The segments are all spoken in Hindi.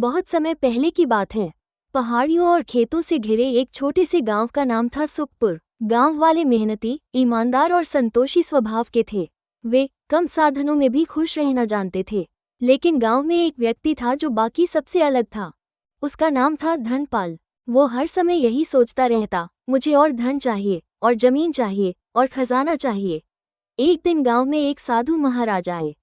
बहुत समय पहले की बात है। पहाड़ियों और खेतों से घिरे एक छोटे से गांव का नाम था सुखपुर। गांव वाले मेहनती, ईमानदार और संतोषी स्वभाव के थे। वे कम साधनों में भी खुश रहना जानते थे। लेकिन गांव में एक व्यक्ति था जो बाकी सबसे अलग था। उसका नाम था धनपाल। वो हर समय यही सोचता रहता, मुझे और धन चाहिए, और जमीन चाहिए, और खजाना चाहिए। एक दिन गांव में एक साधु महाराज आए।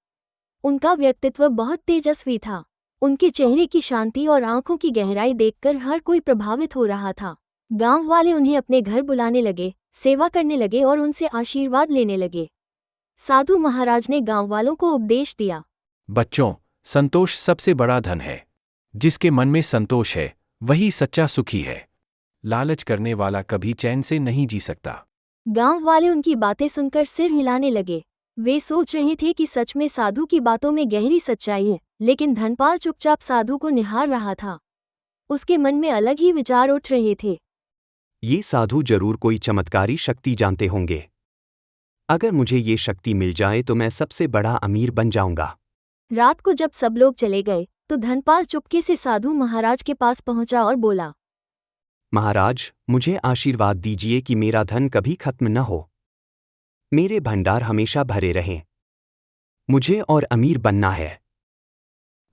उनका व्यक्तित्व बहुत तेजस्वी था। उनके चेहरे की शांति और आंखों की गहराई देखकर हर कोई प्रभावित हो रहा था। गांव वाले उन्हें अपने घर बुलाने लगे, सेवा करने लगे और उनसे आशीर्वाद लेने लगे। साधु महाराज ने गांव वालों को उपदेश दिया। बच्चों, संतोष सबसे बड़ा धन है। जिसके मन में संतोष है, वही सच्चा सुखी है। लालच करने वाला कभी चैन से नहीं जी सकता। गांव वाले उनकी बातें सुनकर सिर हिलाने लगे। वे सोच रहे थे कि सच में साधु की बातों में गहरी सच्चाई है, लेकिन धनपाल चुपचाप साधु को निहार रहा था। उसके मन में अलग ही विचार उठ रहे थे। ये साधु जरूर कोई चमत्कारी शक्ति जानते होंगे। अगर मुझे ये शक्ति मिल जाए तो मैं सबसे बड़ा अमीर बन जाऊंगा। रात को जब सब लोग चले गए तो धनपाल चुपके से साधु महाराज के पास पहुंचा और बोला, महाराज, मुझे आशीर्वाद दीजिए कि मेरा धन कभी खत्म न हो। मेरे भंडार हमेशा भरे रहें। मुझे और अमीर बनना है।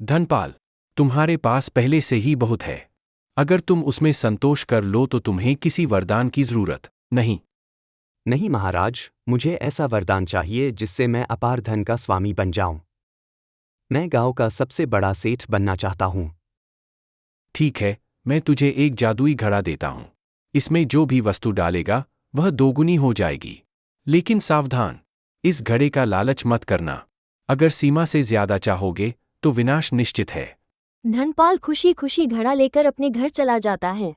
धनपाल, तुम्हारे पास पहले से ही बहुत है। अगर तुम उसमें संतोष कर लो तो तुम्हें किसी वरदान की जरूरत नहीं। नहीं महाराज, मुझे ऐसा वरदान चाहिए जिससे मैं अपार धन का स्वामी बन जाऊं। मैं गांव का सबसे बड़ा सेठ बनना चाहता हूं। ठीक है, मैं तुझे एक जादुई घड़ा देता हूं। इसमें जो भी वस्तु डालेगा वह दोगुनी हो जाएगी। लेकिन सावधान, इस घड़े का लालच मत करना। अगर सीमा से ज्यादा चाहोगे तो विनाश निश्चित है। धनपाल खुशी खुशी घड़ा लेकर अपने घर चला जाता है।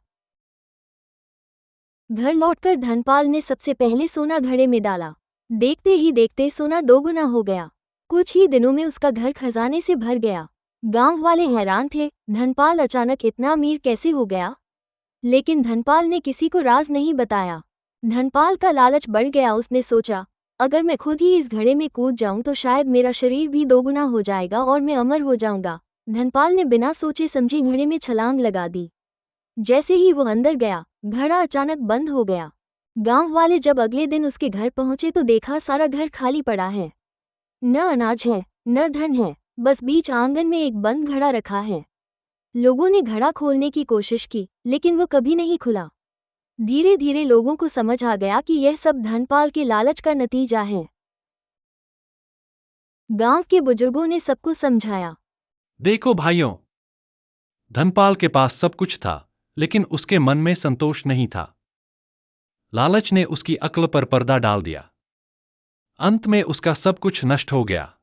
घर लौटकर धनपाल ने सबसे पहले सोना घड़े में डाला। देखते ही देखते सोना दोगुना हो गया। कुछ ही दिनों में उसका घर खजाने से भर गया। गांव वाले हैरान थे, धनपाल अचानक इतना अमीर कैसे हो गया। लेकिन धनपाल ने किसी को राज नहीं बताया। धनपाल का लालच बढ़ गया। उसने सोचा, अगर मैं खुद ही इस घड़े में कूद जाऊं तो शायद मेरा शरीर भी दोगुना हो जाएगा और मैं अमर हो जाऊंगा। धनपाल ने बिना सोचे समझे घड़े में छलांग लगा दी। जैसे ही वो अंदर गया, घड़ा अचानक बंद हो गया। गांव वाले जब अगले दिन उसके घर पहुंचे तो देखा सारा घर खाली पड़ा है। न अनाज है, न धन है, बस बीच आंगन में एक बंद घड़ा रखा है। लोगों ने घड़ा खोलने की कोशिश की, लेकिन वो कभी नहीं खुला। धीरे धीरे लोगों को समझ आ गया कि यह सब धनपाल के लालच का नतीजा है। गांव के बुजुर्गों ने सबको समझाया। देखो भाइयों, धनपाल के पास सब कुछ था, लेकिन उसके मन में संतोष नहीं था। लालच ने उसकी अक्ल पर पर्दा डाल दिया। अंत में उसका सब कुछ नष्ट हो गया।